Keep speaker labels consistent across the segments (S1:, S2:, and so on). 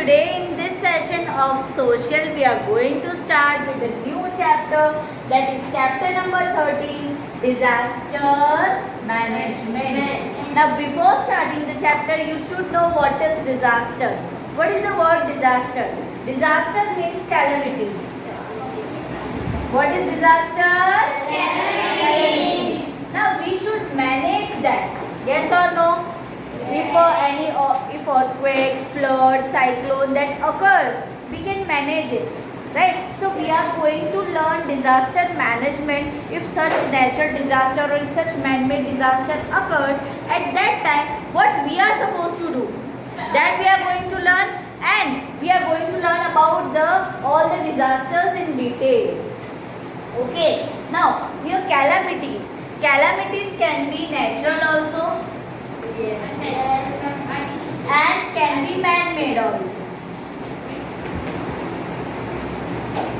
S1: today in this session of social we are going to start with a new chapter, that is chapter number 13, disaster management. Now before starting the chapter you should know what is disaster. What is the word disaster? Disaster means calamities. What is disaster? Calamities. Now we should manage that. Yes or no? If if earthquake, flood, cyclone that occurs, we can manage it, right? So we are going to learn disaster management. If such natural disaster or if such man-made disaster occurs, at that time what we are supposed to do, that we are going to learn, and we are going to learn about all the disasters in detail. Okay. Now here calamities. Calamities can be natural also. And can be man-made also.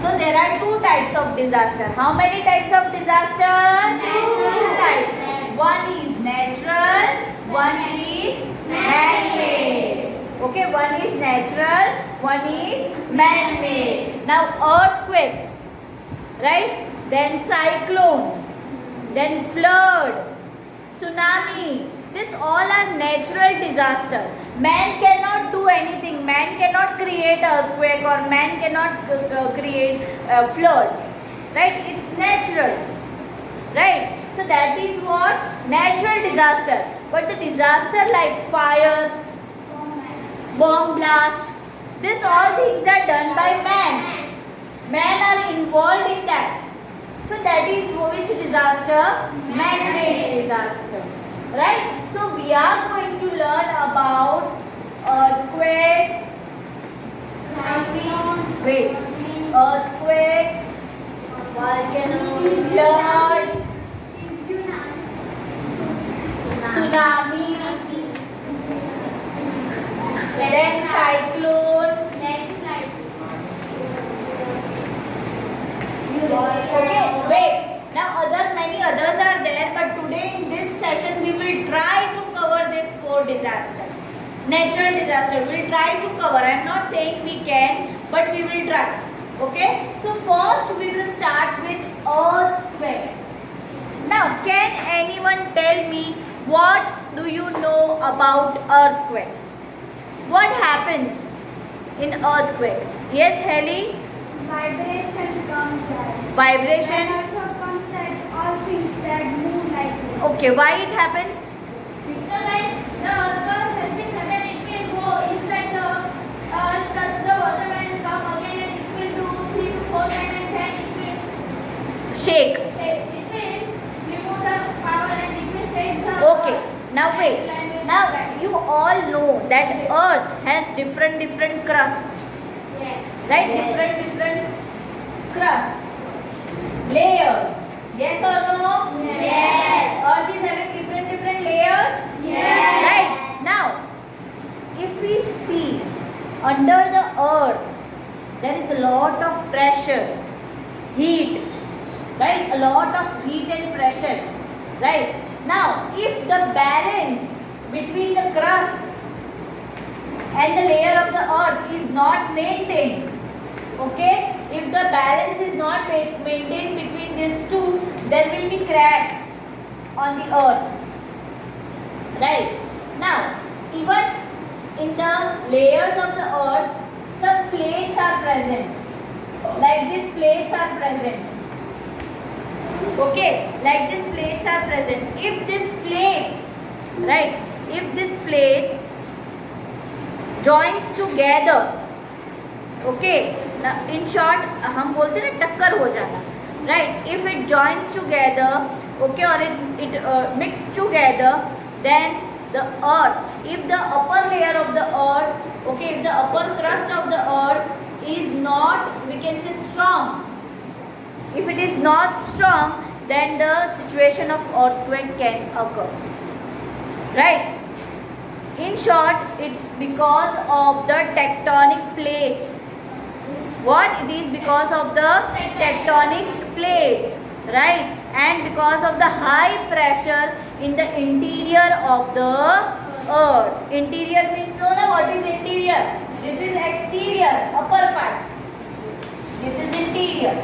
S1: So there are two types of disaster. How many types of disaster? Two types. One is natural, one is man-made. Okay, one is natural, one is man-made. Now earthquake, right? Then cyclone, then flood, tsunami. This all are natural disaster. Man cannot do anything. Man cannot create earthquake or man cannot create flood. Right? It's natural. Right? So that is what? Natural disaster. But the disaster like fire, bomb blast, this all things are done by man. Man are involved in that. So that is which disaster? Man-made disaster. Right? So we are going to learn about earthquake, earthquake, flood, tsunami, then cyclone. Okay, wait. Now many others are there, but today in this session we will try to cover these four disasters. Natural disaster we will try to cover. I am not saying we can, but we will try. Okay. So first we will start with earthquake. Now can anyone tell me what do you know about earthquake? What happens in earthquake? Yes, Heli?
S2: Vibration comes there.
S1: Vibration.
S2: And also comes that all things that move like this.
S1: Okay, why it happens?
S2: Because like the earth surface and it will go inside the earth, touch the water and come again and it will do 3 to 4 times and then it will
S1: Shake.
S2: it will remove the power and it will shake the
S1: Okay, now wait. Now you all know that earth has different crust.
S2: Yes.
S1: Right? Different crust. Layers. Yes or no?
S2: Yes.
S1: Earth is having different layers?
S2: Yes.
S1: Right? Now, if we see under the earth, there is a lot of pressure, heat, right? A lot of heat and pressure, right? Now, if the balance between the crust and the layer of the earth is not maintained, okay, if the balance is not maintained between these two, there will be crack on the earth, right? Now even in the layers of the earth some plates are present, like these plates are present, okay, like these plates are present. If these plates, right, if these plates joins together, okay, now in short हम बोलते हैं ना टक्कर हो जाना, right? If it joins together, okay, or it mixes together, then the earth, if the upper layer of the earth, okay, if the upper crust of the earth is not, we can say, strong, if it is not strong, then the situation of earthquake can occur, right? In short, it's because of the tectonic plates. What? It is because of the tectonic plates, right? And because of the high pressure in the interior of the earth. Interior means, know na what is interior? This is interior, upper part. This is interior.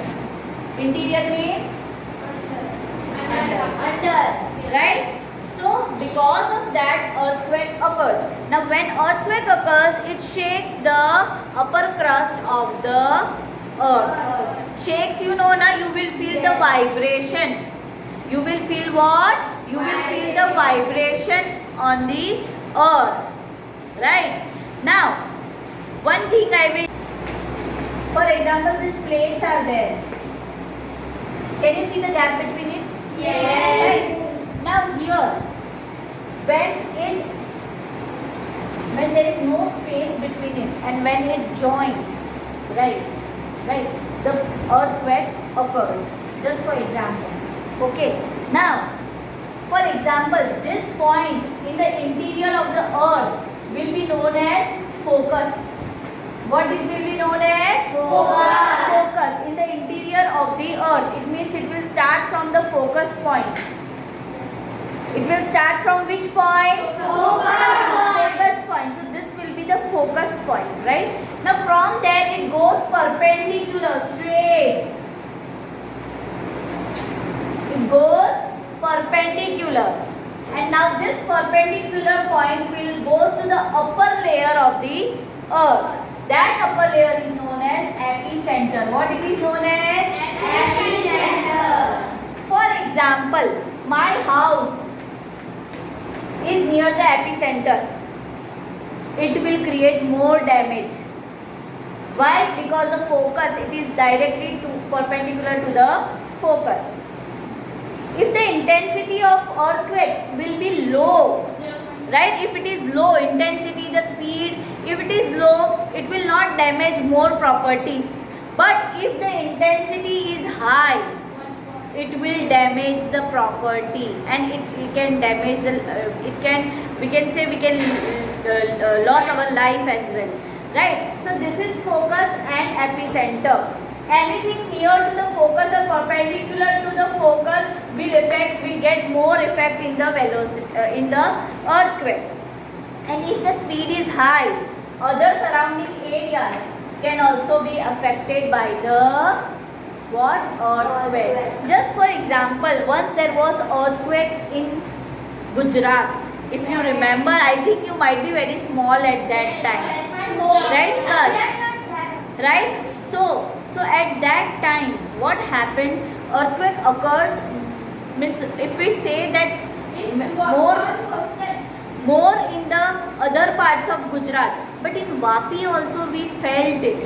S1: Interior means right? So because of that earthquake occurs. Now when earthquake occurs, it shakes the upper crust of the earth. Shakes, you know na, you will feel the vibration. You will feel what? You will feel the vibration on the earth. Right? Now, one thing I will, for example, these plates are there. Can you see the gap between it?
S2: Yes.
S1: Right? Now here, when there is no space between it and when it joins, right, the earthquake occurs. Just for example. Okay. Now, for example, this point in the interior of the earth will be known as focus. What it will be known as?
S2: Focus.
S1: Focus in the interior of the earth. It means it will start from the focus point. It will start from which point? Focus point. So this will be the focus point, right? Now from there it goes perpendicular, straight. It goes perpendicular. And now this perpendicular point will go to the upper layer of the earth. That upper layer is known as epicenter. What it is known as?
S2: Epicenter.
S1: For example, my house is near the epicenter. It will create more damage. Why? Because the focus, it is directly perpendicular to the focus. If the intensity of earthquake will be low, right? If it is low intensity, the speed, if it is low, it will not damage more properties. But if the intensity is high, it will damage the property, and it can damage the, we can lose our life as well, right? So this is focus and epicenter. Anything near to the focus or perpendicular to the focus will get more effect in the velocity, in the earthquake. And if the speed is high, other surrounding areas can also be affected by the what? Earthquake. Just for example, once there was earthquake in Gujarat. If you remember, I think you might be very small at that time, right? Right? So at that time, what happened? Earthquake occurs, means if we say that more in the other parts of Gujarat, but in Vapi also we felt it.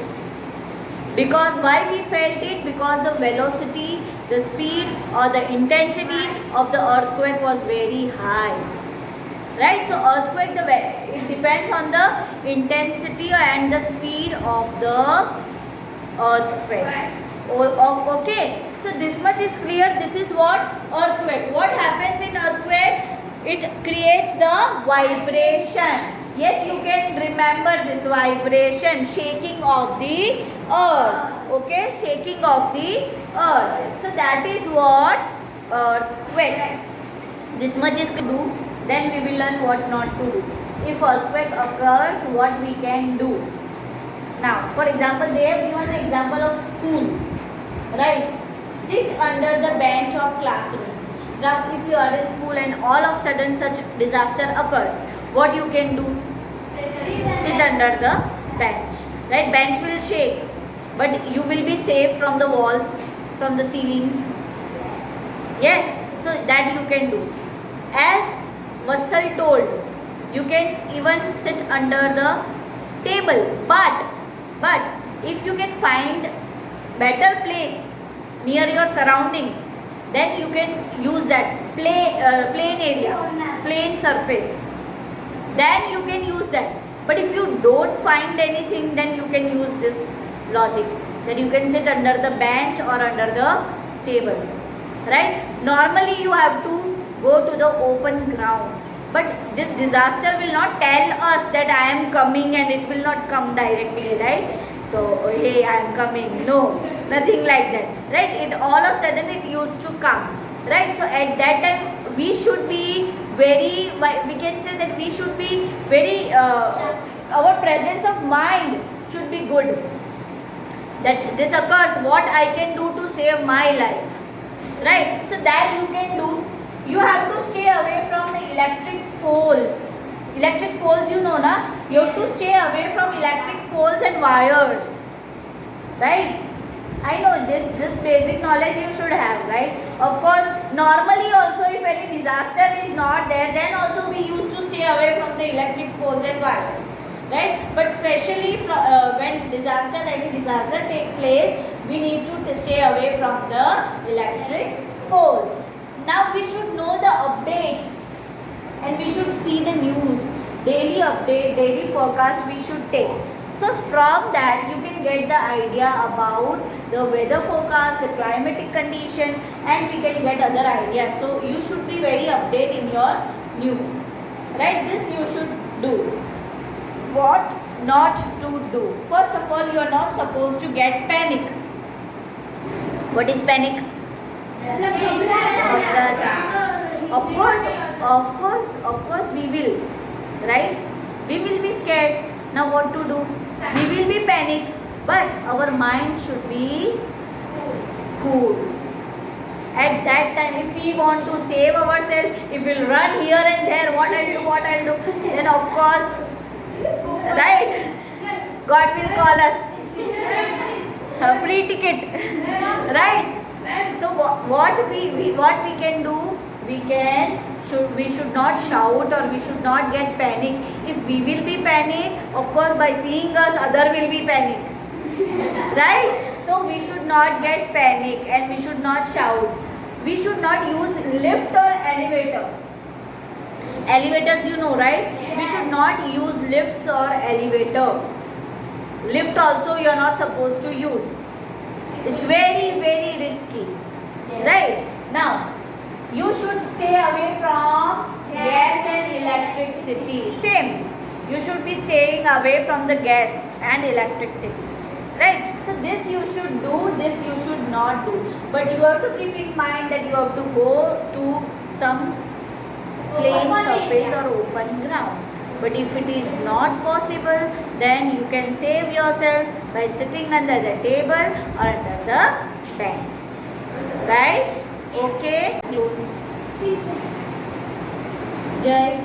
S1: Because why we felt it? Because the velocity, the speed or the intensity of the earthquake was very high. Right? So earthquake, it depends on the intensity and the speed of the earthquake. Okay. So this much is clear. This is what? Earthquake. What happens in earthquake? It creates the vibration. Yes, you can remember this vibration, shaking of the earth. Okay, shaking of the earth. So that is what earthquake. This much is to do. Then we will learn what not to do. If earthquake occurs, what we can do. Now, for example, they have given the example of school. Right? Sit under the bench of classroom. Now, if you are in school and all of a sudden such disaster occurs, what you can do? Sit under the bench. Right? Bench will shake, but you will be safe from the walls, from the ceilings. Yes, so that you can do. As Vatsal told, you can even sit under the table. But if you can find better place near your surrounding, then you can use that plain area, plain surface. Then you can use that. But if you don't find anything, then you can use this logic. Then you can sit under the bench or under the table. Right? Normally you have to go to the open ground. But this disaster will not tell us that I am coming, and it will not come directly, right? So, hey, I am coming. No, nothing like that. Right? It all of a sudden it used to come. Right? So at that time we should be very, we can say that we should be very, our presence of mind should be good. good, that this occurs, what I can do to save my life, right? So that you can do. You have to stay away from the electric poles. Electric poles, you know na, you have to stay away from electric poles and wires, right? I know this basic knowledge you should have, right? Of course, normally also if any disaster is not there, then also we used to stay away from the electric poles and wires, right? But especially when any disaster take place, we need to stay away from the electric poles. Now we should know the updates and we should see the news, daily update, daily forecast we should take. So from that you can get the idea about the weather forecast, the climatic condition, and we can get other ideas. So you should be very updated in your news, right? This you should do. What not to do? First of all, you are not supposed to get panic. What is panic? Of course we will, right? We will be scared. Now what to do? We will be panic, but our mind should be cool. At that time, if we want to save ourselves, if we'll run here and there, what I'll do, then of course, right? God will call us a free ticket, right? So what we can do? We should not shout or we should not get panic. If we will be panic, of course by seeing us other will be panic, right? So we should not get panic and we should not shout. We should not use lift or elevator. Elevators, you know, right? We should not use lifts or elevator. Lift also you are not supposed to use. It's very risky, right? Now you should stay away from gas and electricity. Same. You should be staying away from the gas and electricity. Right? So this you should do, this you should not do. But you have to keep in mind that you have to go to some plain surface or open ground. But if it is not possible, then you can save yourself by sitting under the table or under the bench. Right? Okay? Jai.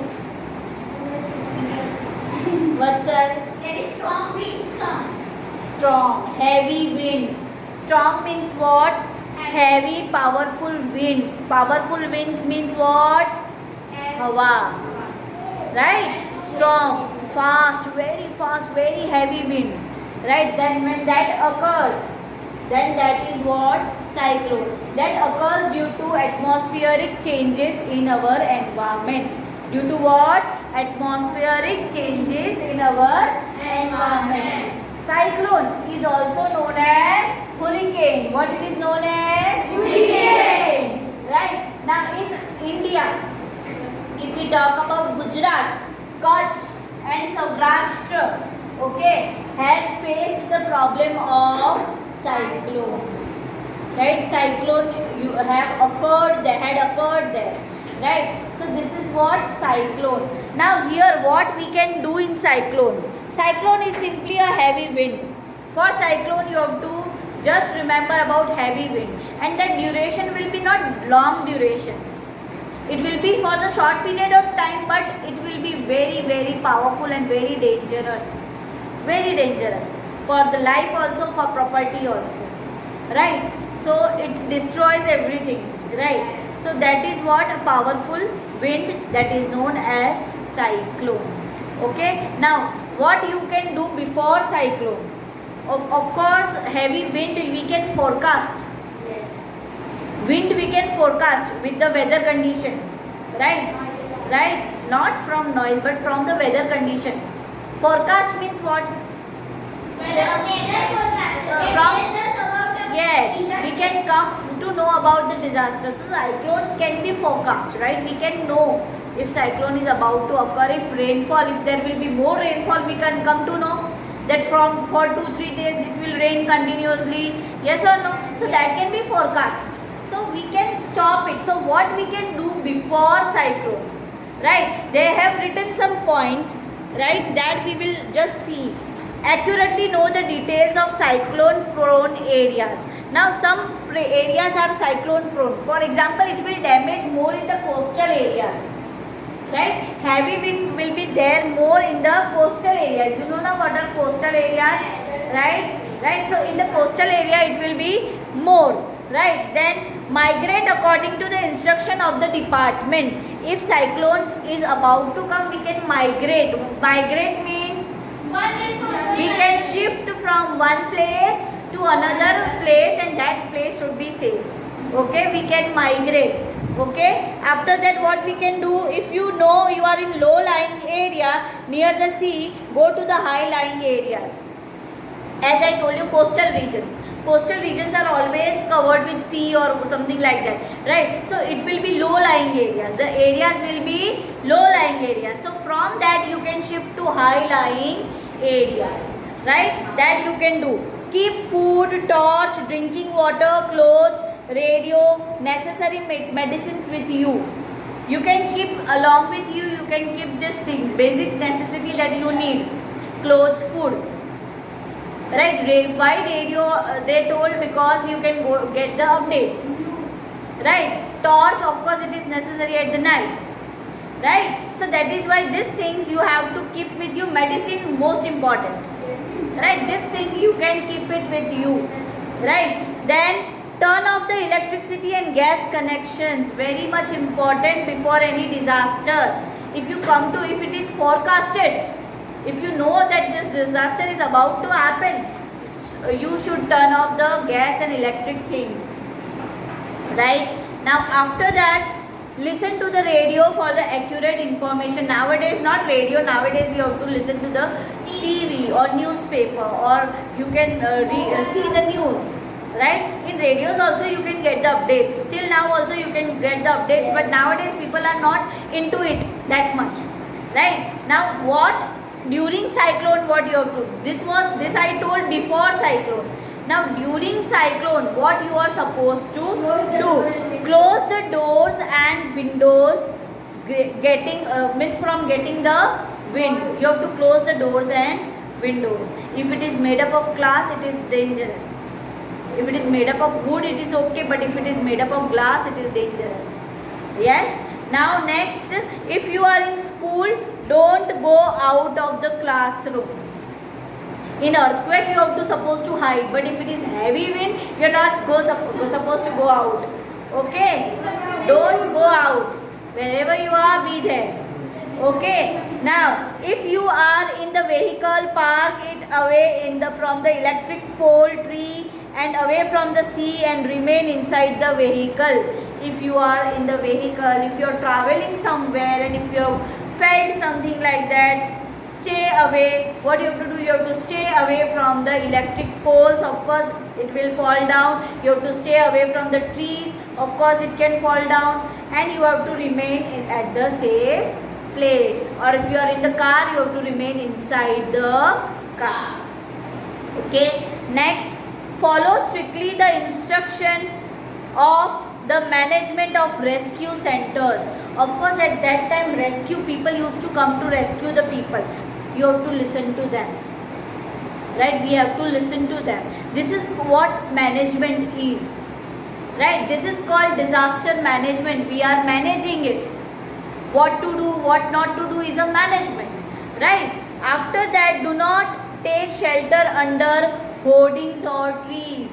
S1: What's that?
S2: There is strong winds come.
S1: Strong, heavy winds. Strong means what? Heavy, powerful winds. Powerful winds means what? Hawa. Right? Strong, fast, very heavy wind. Right? Then when that occurs, then that is what? Cyclone. That occurs due to atmospheric changes in our environment. Due to what? Atmospheric changes in our environment. Cyclone is also known as hurricane. What it is known as? Hurricane. Right? Now in India, if we talk about Gujarat, Kutch and Saurashtra, okay, has faced the problem of cyclone. Right? Cyclone had occurred there. Right? So this is what? Cyclone. Now here what we can do in cyclone? Cyclone is simply a heavy wind. For cyclone you have to just remember about heavy wind. And the duration will be not long duration. It will be for the short period of time, but it will be very powerful and very dangerous. Very dangerous. For the life also, for property also. Right? So it destroys everything. Right? So that is what? A powerful wind that is known as cyclone. Okay? Now what you can do before cyclone? Of course, heavy wind we can forecast.
S2: Yes.
S1: Wind we can forecast with the weather condition. Right? Right? Not from noise but from the weather condition. Forecast means what? Yes, we can come to know about the disaster. So cyclone can be forecast, right? We can know if cyclone is about to occur, if rainfall, if there will be more rainfall, we can come to know that for 2-3 days it will rain continuously. Yes or no? So that can be forecast. So we can stop it. So what we can do before cyclone? Right? They have written some points, right? That we will just see. accurately know the details of cyclone prone areas. Now some areas are cyclone prone. For example, it will damage more in the coastal areas, right? Heavy wind will be there more in the coastal areas. You know now what are coastal areas, right? So in the coastal area it will be more, right? Then migrate according to the instruction of the department. If cyclone is about to come, we can migrate. Migrate means we can shift from one place to another place, and that place should be safe. Okay, we can migrate. Okay, after that what we can do, if you know you are in low lying area near the sea, go to the high lying areas. As I told you, coastal regions are always covered with sea or something like that, right? So it will be low lying areas. The areas will be low lying areas. So from that you can shift to high lying areas, right? That you can do. Keep food, torch, drinking water, clothes, radio, necessary medicines with you. You can keep along with you. You can keep these things, basic necessity that you need: clothes, food, right? Why radio? They told because you can go get the updates, right? Torch, of course, it is necessary at the night, right? So that is why these things you have to keep with you. Medicine, most important, right? This thing you can keep it with you, right? Then turn off the electricity and gas connections, very much important before any disaster. If you come to, if it is forecasted, if you know that this disaster is about to happen, you should turn off the gas and electric things, right? Now after that, listen to the radio for the accurate information. Nowadays, not radio, nowadays you have to listen to the TV or newspaper, or you can see the news, right? In radios also you can get the updates. Till now also you can get the updates, but nowadays people are not into it that much, right? Now what? During cyclone, what you have to do? This I told before cyclone. Now during cyclone, what you are supposed to do? Close the doors and windows, means from getting the wind. You have to close the doors and windows. If it is made up of glass, it is dangerous. If it is made up of wood, it is okay, but if it is made up of glass, it is dangerous. Yes? Now next, if you are in school, don't go out of the classroom. In earthquake, you have to supposed to hide, but if it is heavy wind, you are not supposed to go out. Okay? Don't go out. Wherever you are, be there. Okay? Now, if you are in the vehicle, park it away from the electric pole, tree, and away from the sea, and remain inside the vehicle. If you are in the vehicle, if you are traveling somewhere, and if you have felt something like that, stay away. What you have to do? You have to stay away from the electric poles. Of course, it will fall down. You have to stay away from the trees. Of course, it can fall down. And you have to remain at the safe place. Or if you are in the car, you have to remain inside the car. Okay. Next, follow strictly the instruction of the management of rescue centers. Of course, at that time, rescue people used to come to rescue the people. You have to listen to them, right? We have to listen to them. This is what management is, right? This is called disaster management. We are managing it. What to do, what not to do is a management, right? After that, do not take shelter under hoardings or trees.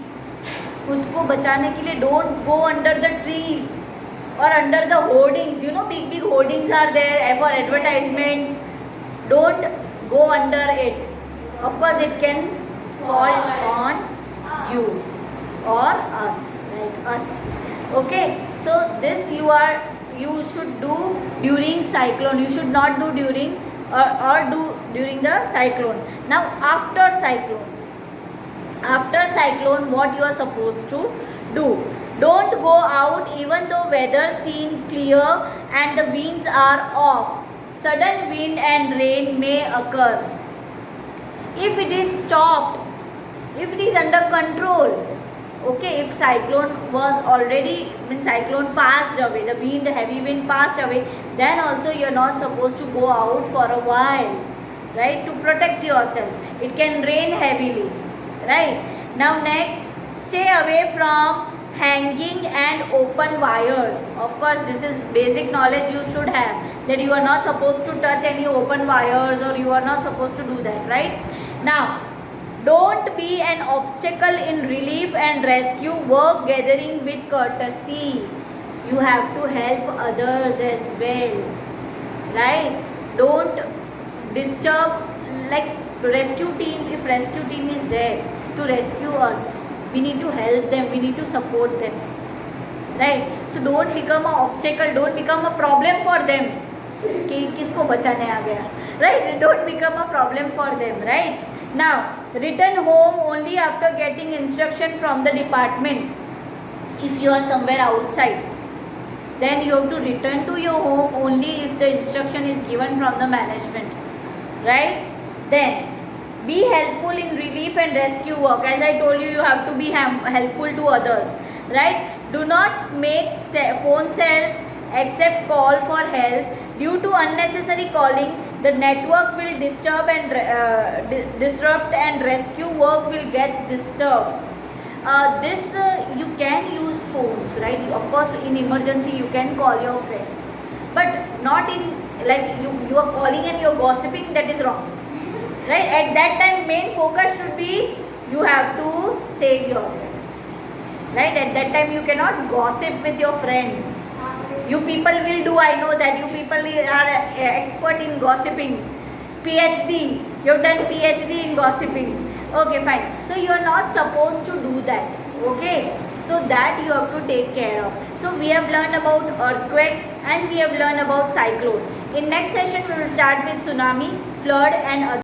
S1: खुद को बचाने के लिए don't go under the trees or under the hoardings. You know, big hoardings are there for advertisements. Don't go under it. Of course, it can fall on you or us, like us. Okay, so this you should do during cyclone. You should not do during or do during the cyclone. Now after cyclone, what you are supposed to do? Don't go out even though weather seems clear and the winds are off. Sudden wind and rain may occur. If it is stopped, if it is under control, okay, if cyclone was already, cyclone passed away, the wind, heavy wind passed away, then also you are not supposed to go out for a while, right, to protect yourself. It can rain heavily, right? Now next, stay away from hanging and open wires. Of course, this is basic knowledge you should have, that you are not supposed to touch any open wires, or you are not supposed to do that, right? Now, don't be an obstacle in relief and rescue work gathering with courtesy. You have to help others as well, right? Don't disturb, like rescue team, if rescue team is there to rescue us, we need to help them, we need to support them, right? So don't become an obstacle, don't become a problem for them कि किसको बचाने आ गया, right? Don't become a problem for them, right? Now, return home only after getting instruction from the department. If you are somewhere outside, then you have to return to your home only if the instruction is given from the management, right? Then, be helpful in relief and rescue work. As I told you, you have to be helpful to others, right? Do not make phone calls except call for help. Due to unnecessary calling, the network will disturb and disrupt, and rescue work will get disturbed. You can use phones, right? Of course, in emergency you can call your friends, but not in, like you are calling and you are gossiping. That is wrong, right? At that time, main focus should be you have to save yourself, right? At that time, you cannot gossip with your friend. You people will do, I know that you people are expert in gossiping. PhD, you have done PhD in gossiping. Okay, fine. So you are not supposed to do that. Okay, so that you have to take care of. So we have learned about earthquake and we have learned about cyclone. In next session we will start with tsunami, flood and other.